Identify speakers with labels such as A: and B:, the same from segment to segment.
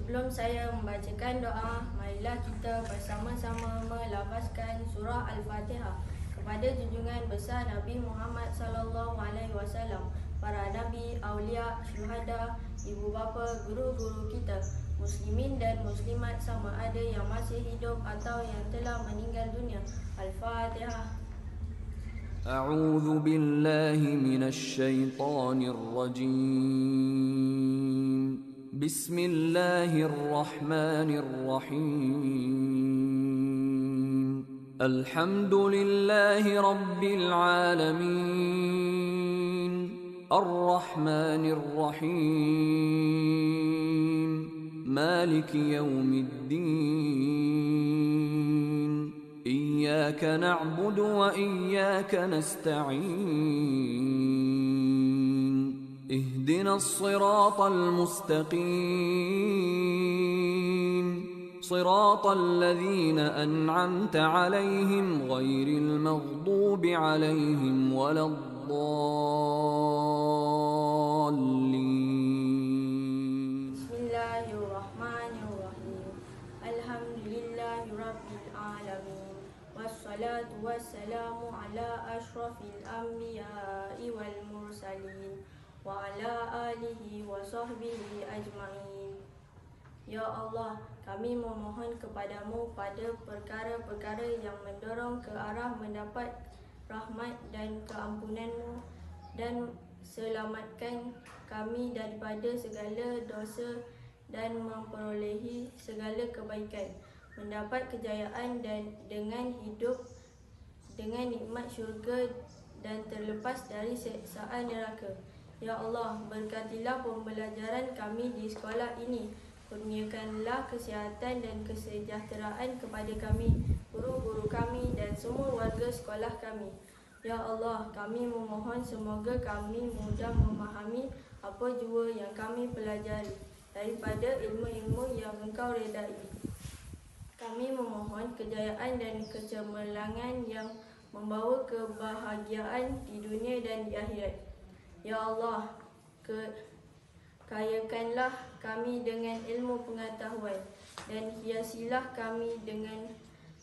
A: Sebelum saya membacakan doa, marilah kita bersama-sama melafazkan surah Al-Fatihah kepada junjungan besar Nabi Muhammad SAW, para nabi, aulia, syuhada, ibu bapa, guru-guru kita, muslimin dan muslimat sama ada yang masih hidup atau yang telah meninggal dunia. Al-Fatihah.
B: أعوذ بالله من الشيطان الرجيم بسم الله الرحمن الرحيم الحمد لله رب العالمين الرحمن الرحيم مالك يوم الدين إياك نعبد وإياك نستعين اهدنا الصراط المستقيم صراط الذين أنعمت عليهم غير المغضوب عليهم ولا الضالين.
A: بسم الله الرحمن الرحيم الحمد لله رب العالمين والصلاة والسلام على أشرف الأنبياء والمرسلين وعلى آله وصحبه أجمعين. Ya Allah, kami memohon kepadamu pada perkara-perkara yang mendorong ke arah mendapat rahmat dan keampunan-Mu, dan selamatkan kami daripada segala dosa dan memperolehi segala kebaikan, mendapat kejayaan dan dengan hidup dengan nikmat syurga dan terlepas dari siksaan neraka. Ya Allah, berkatilah pembelajaran kami di sekolah ini. Kurniakanlah kesihatan dan kesejahteraan kepada kami, guru-guru kami dan semua warga sekolah kami. Ya Allah, kami memohon semoga kami mudah memahami apa jua yang kami pelajari daripada ilmu-ilmu yang Engkau redai. Kami memohon kejayaan dan kecemerlangan yang membawa kebahagiaan di dunia dan di akhirat. Ya Allah, kayakanlah kami dengan ilmu pengetahuan dan hiasilah kami dengan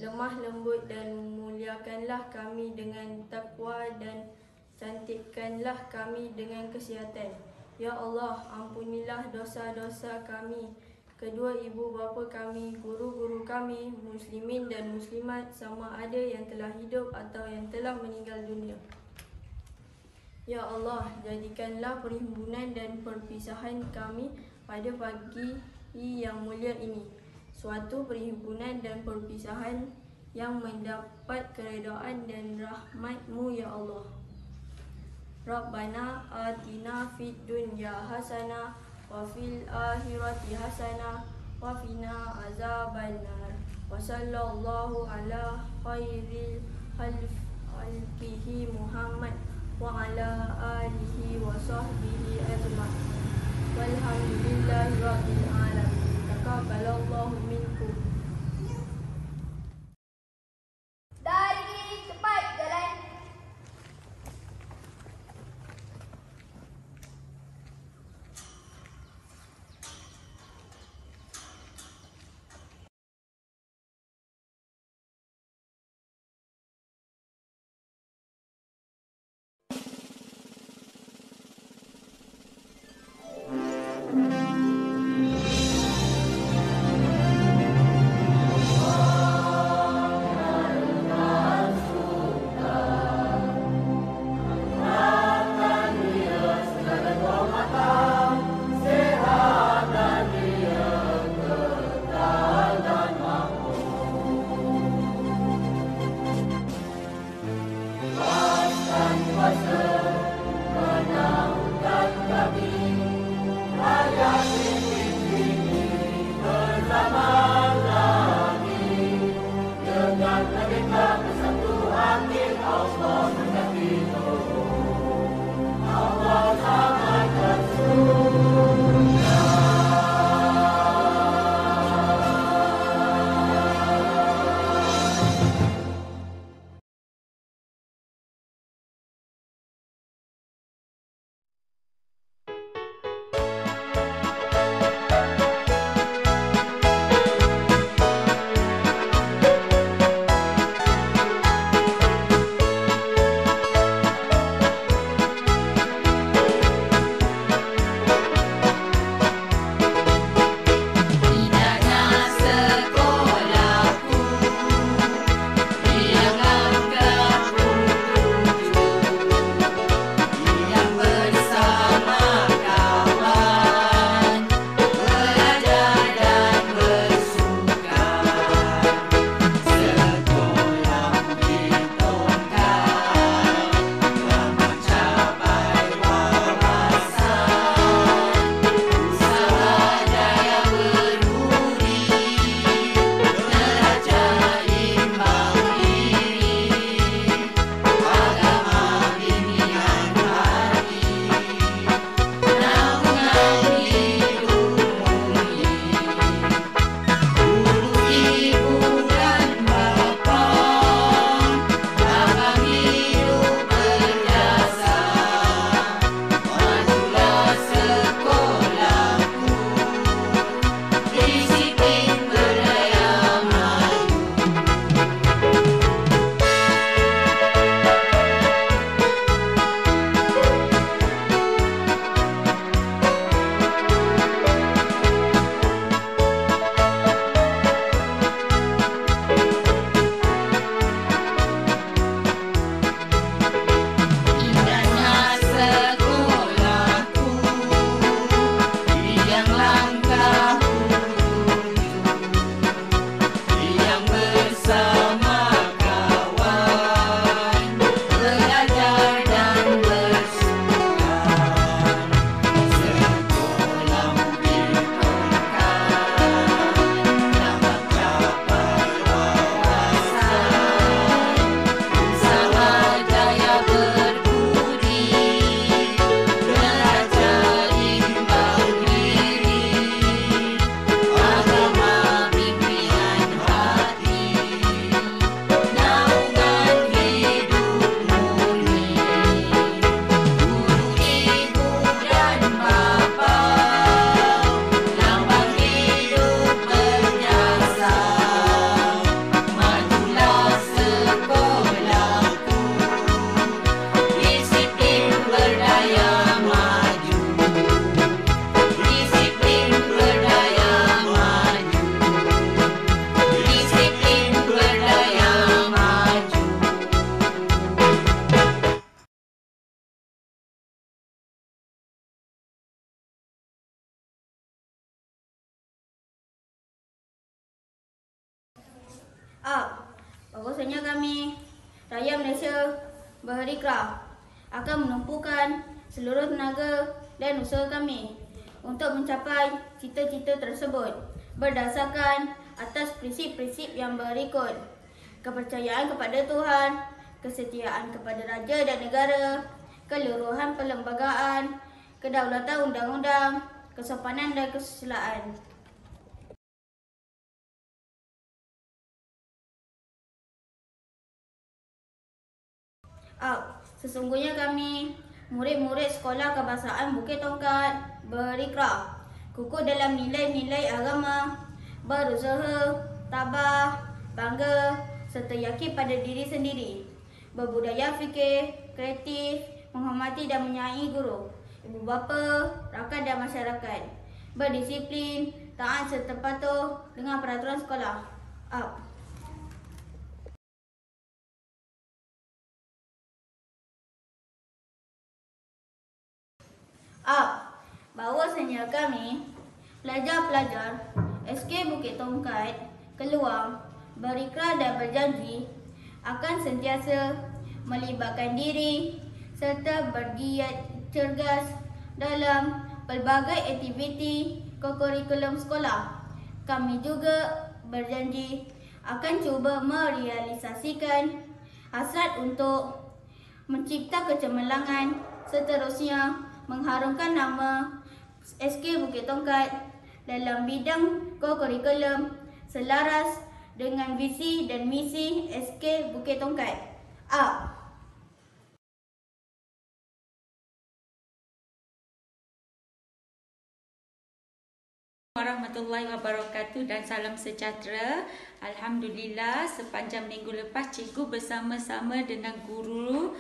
A: lemah lembut, dan muliakanlah kami dengan takwa dan cantikkanlah kami dengan kesihatan. Ya Allah, ampunilah dosa-dosa kami, kedua ibu bapa kami, guru-guru kami, muslimin dan muslimat sama ada yang telah hidup atau yang telah meninggal dunia. Ya Allah, jadikanlah perhimpunan dan perpisahan kami pada pagi yang mulia ini suatu perhimpunan dan perpisahan yang mendapat keredaan dan rahmat-Mu, ya Allah. Rabbana atina fid dunya hasanah wa fil akhirati hasanah wa qina azabannar. Wa sallallahu ala khairil khalqihi Muhammad wa ala alihi wa sahbihi ajma'in. Walhamdulillahi rabbil alamin. Taqabbalallahu minkum.
C: Dari cepat jalan.
A: Bahwasanya kami, rakyat Malaysia berharikrah, akan menumpukan seluruh tenaga dan usaha kami untuk mencapai cita-cita tersebut berdasarkan atas prinsip-prinsip yang berikut: kepercayaan kepada Tuhan, kesetiaan kepada raja dan negara, keluruhan perlembagaan, kedaulatan undang-undang, kesopanan dan kesusilaan. Sesungguhnya kami, murid-murid Sekolah Kebangsaan Bukit Tongkat, berikrah, kukuh dalam nilai-nilai agama, berusaha, tabah, bangga serta yakin pada diri sendiri, berbudaya fikir, kreatif, menghormati dan menyayangi guru, ibu bapa, rakan dan masyarakat, berdisiplin, taat serta patuh dengan peraturan sekolah. Bahawasanya kami, pelajar-pelajar SK Bukit Tongkat, Keluang, berikrah dan berjanji akan sentiasa melibatkan diri serta bergiat cergas dalam pelbagai aktiviti kokurikulum sekolah. Kami juga berjanji akan cuba merealisasikan hasrat untuk mencipta kecemerlangan, seterusnya mengharumkan nama SK Bukit Tongkat dalam bidang kokurikulum selaras dengan visi dan misi SK Bukit Tongkat.
C: Warahmatullahi wabarakatuh dan salam sejahtera. Alhamdulillah, sepanjang minggu lepas cikgu bersama-sama dengan guru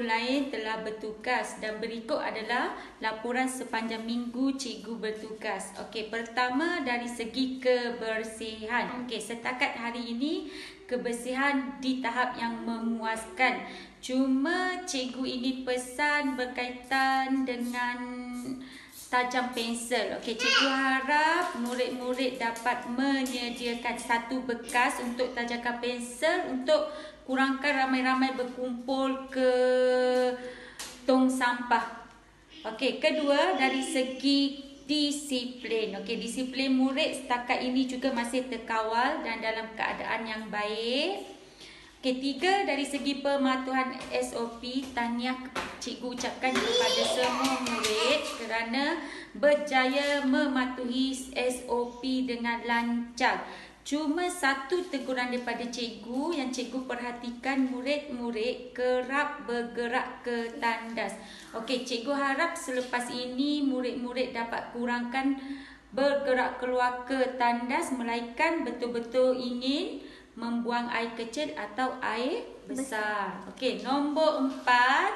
C: lain telah bertugas, dan berikut adalah laporan sepanjang minggu cikgu bertugas. Okey, pertama dari segi kebersihan. Okey, setakat hari ini kebersihan di tahap yang memuaskan. Cuma cikgu ingin pesan berkaitan dengan tajam pensel. Okey, cikgu harap murid-murid dapat menyediakan satu bekas untuk tajakan pensel untuk kurangkan ramai-ramai berkumpul ke tong sampah. Okey, kedua dari segi disiplin. Okey, disiplin murid setakat ini juga masih terkawal dan dalam keadaan yang baik. Okey, tiga dari segi pematuhan SOP, tahniah cikgu ucapkan kepada semua murid kerana berjaya mematuhi SOP dengan lancar. Cuma satu teguran daripada cikgu yang cikgu perhatikan, murid-murid kerap bergerak ke tandas. Okey, cikgu harap selepas ini murid-murid dapat kurangkan bergerak keluar ke tandas, melainkan betul-betul ingin membuang air kecil atau air besar. Okey, nombor 4.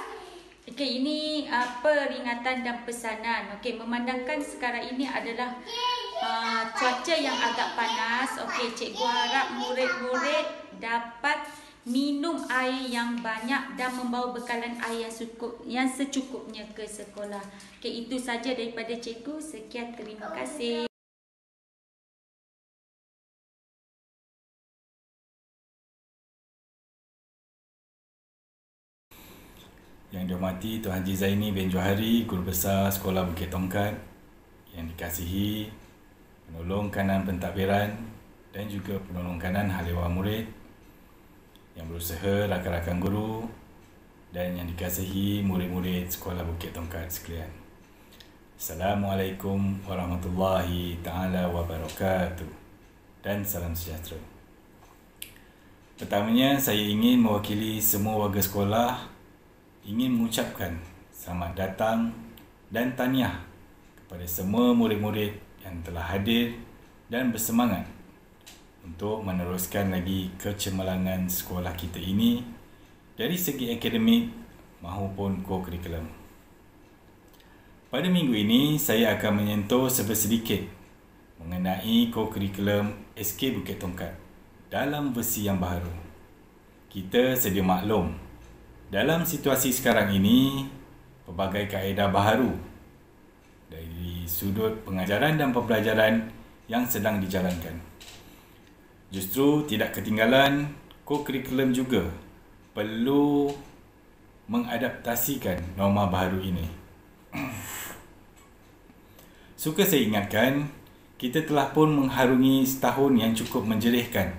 C: Okey, ini peringatan dan pesanan. Okey, memandangkan sekarang ini adalah cuaca yang agak panas. Okey, cikgu harap murid-murid dapat minum air yang banyak dan membawa bekalan air yang secukupnya ke sekolah. Okey, itu saja daripada cikgu. Sekian, terima kasih.
D: Yang dihormati Tuan Haji Zaini bin Johari, Guru Besar Sekolah Bukit Tongkat, yang dikasihi penolong kanan pentadbiran dan juga penolong kanan hal ehwal murid, yang berusaha rakan-rakan guru dan yang dikasihi murid-murid Sekolah Bukit Tongkat sekalian. Assalamualaikum warahmatullahi taala wabarakatuh dan salam sejahtera. Pertamanya, saya ingin mewakili semua warga sekolah ingin mengucapkan selamat datang dan tahniah kepada semua murid-murid yang telah hadir dan bersemangat untuk meneruskan lagi kecemerlangan sekolah kita ini dari segi akademik maupun kokurikulum. Pada minggu ini, saya akan menyentuh sedikit mengenai kokurikulum SK Bukit Tongkat dalam versi yang baru. Kita sedia maklum, dalam situasi sekarang ini, pelbagai kaedah baharu dari sudut pengajaran dan pembelajaran yang sedang dijalankan. Justru tidak ketinggalan, co-curriculum juga perlu mengadaptasikan norma baru ini. Suka saya ingatkan, kita telah pun mengharungi setahun yang cukup menjerihkan.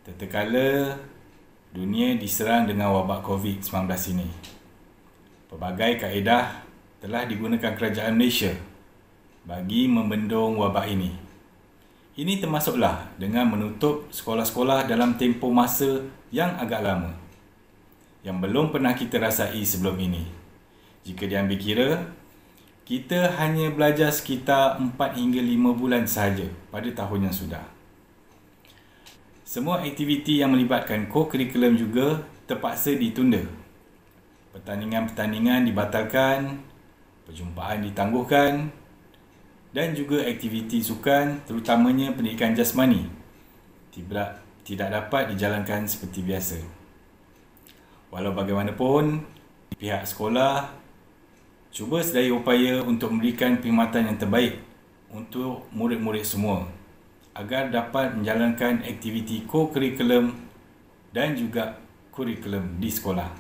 D: Tatkala dunia diserang dengan wabak COVID-19 ini. Pelbagai kaedah telah digunakan kerajaan Malaysia bagi membendung wabak ini. Ini termasuklah dengan menutup sekolah-sekolah dalam tempoh masa yang agak lama, yang belum pernah kita rasai sebelum ini. Jika diambil kira, kita hanya belajar sekitar 4 hingga 5 bulan sahaja pada tahun yang sudah. Semua aktiviti yang melibatkan co-curriculum juga terpaksa ditunda. Pertandingan-pertandingan dibatalkan, perjumpaan ditangguhkan dan juga aktiviti sukan, terutamanya pendidikan jasmani, tidak dapat dijalankan seperti biasa. Walau bagaimanapun, pihak sekolah cuba sedaya upaya untuk memberikan perkhidmatan yang terbaik untuk murid-murid semua agar dapat menjalankan aktiviti co-curriculum dan juga kurikulum di sekolah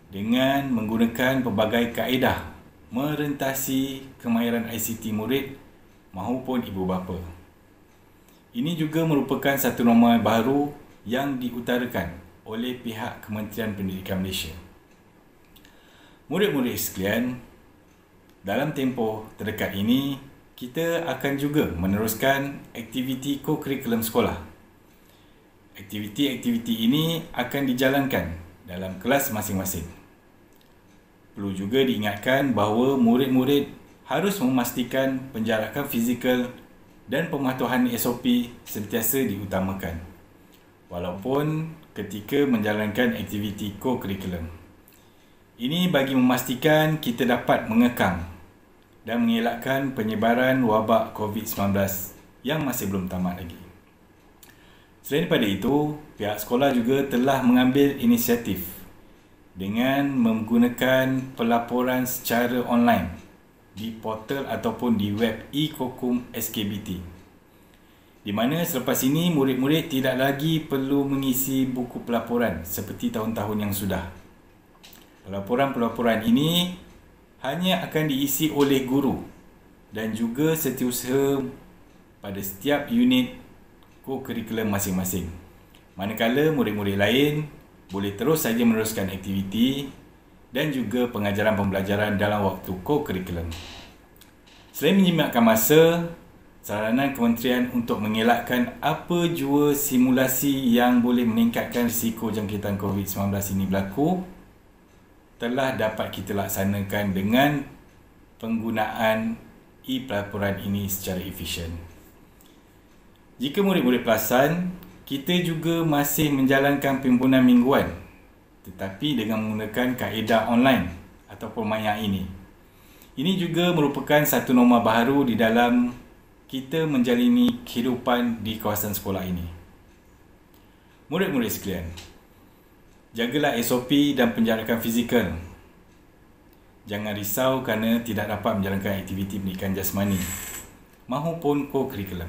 D: dengan menggunakan pelbagai kaedah merentasi kemahiran ICT murid maupun ibu bapa. Ini juga merupakan satu norma baru yang diutarakan oleh pihak Kementerian Pendidikan Malaysia. Murid-murid sekalian, dalam tempoh terdekat ini, kita akan juga meneruskan aktiviti co-curriculum sekolah. Aktiviti-aktiviti ini akan dijalankan dalam kelas masing-masing. Perlu juga diingatkan bahawa murid-murid harus memastikan penjarakan fizikal dan pematuhan SOP sentiasa diutamakan, walaupun ketika menjalankan aktiviti co-curriculum. Ini bagi memastikan kita dapat mengekang dan mengelakkan penyebaran wabak COVID-19 yang masih belum tamat lagi. Selain daripada itu, pihak sekolah juga telah mengambil inisiatif dengan menggunakan pelaporan secara online di portal ataupun di web e-Kokum SKBT, di mana selepas ini murid-murid tidak lagi perlu mengisi buku pelaporan seperti tahun-tahun yang sudah. Pelaporan-pelaporan ini hanya akan diisi oleh guru dan juga setiausaha pada setiap unit co-curriculum masing-masing. Manakala murid-murid lain boleh terus saja meneruskan aktiviti dan juga pengajaran pembelajaran dalam waktu co-curriculum. Selain menjimatkan masa, saranan kementerian untuk mengelakkan apa jua simulasi yang boleh meningkatkan risiko jangkitan COVID-19 ini berlaku telah dapat kita laksanakan dengan penggunaan e-pelaporan ini secara efisien. Jika murid-murid perasan, kita juga masih menjalankan pimpinan mingguan tetapi dengan menggunakan kaedah online ataupun maya ini. Ini juga merupakan satu norma baru di dalam kita menjalani kehidupan di kawasan sekolah ini. Murid-murid sekalian, jagalah SOP dan penjarakan fizikal. Jangan risau kerana tidak dapat menjalankan aktiviti pendidikan jasmani maupun co-curriculum.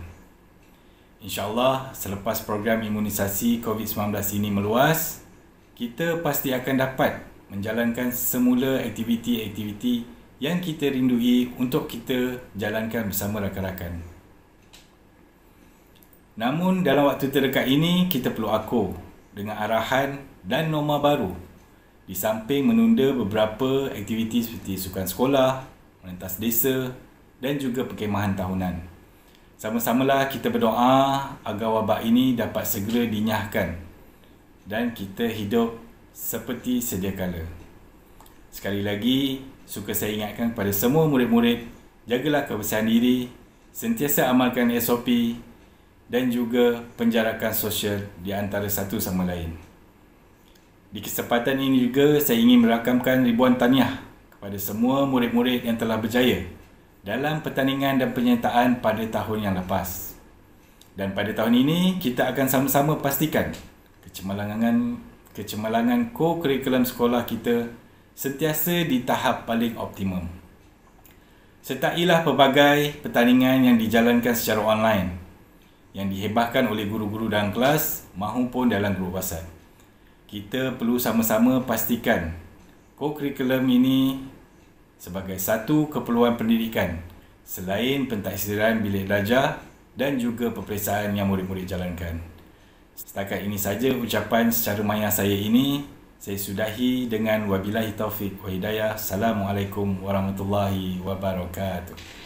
D: InsyaAllah, selepas program imunisasi COVID-19 ini meluas, kita pasti akan dapat menjalankan semula aktiviti-aktiviti yang kita rindui untuk kita jalankan bersama rakan-rakan. Namun, dalam waktu terdekat ini, kita perlu akur dengan arahan dan norma baru di samping menunda beberapa aktiviti seperti sukan sekolah, melintas desa dan juga perkemahan tahunan. Sama-samalah kita berdoa agar wabak ini dapat segera dinyahkan dan kita hidup seperti sedia kala. Sekali lagi, suka saya ingatkan kepada semua murid-murid, jagalah kebersihan diri, sentiasa amalkan SOP dan juga penjarakan sosial di antara satu sama lain. Di kesempatan ini juga saya ingin merakamkan ribuan tahniah kepada semua murid-murid yang telah berjaya dalam pertandingan dan penyertaan pada tahun yang lepas. Dan pada tahun ini, kita akan sama-sama pastikan kecemerlangan co-curriculum sekolah kita sentiasa di tahap paling optimum. Sertailah pelbagai pertandingan yang dijalankan secara online yang dihebahkan oleh guru-guru dalam kelas mahupun dalam grup WhatsApp. Kita perlu sama-sama pastikan co-curriculum ini sebagai satu keperluan pendidikan selain pentaksiran bilik belajar dan juga peperiksaan yang murid-murid jalankan. Setakat ini saja ucapan secara maya saya ini. Saya sudahi dengan wabillahi taufiq wa hidayah. Assalamualaikum warahmatullahi wabarakatuh.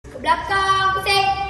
E: Ke belakang, pusing.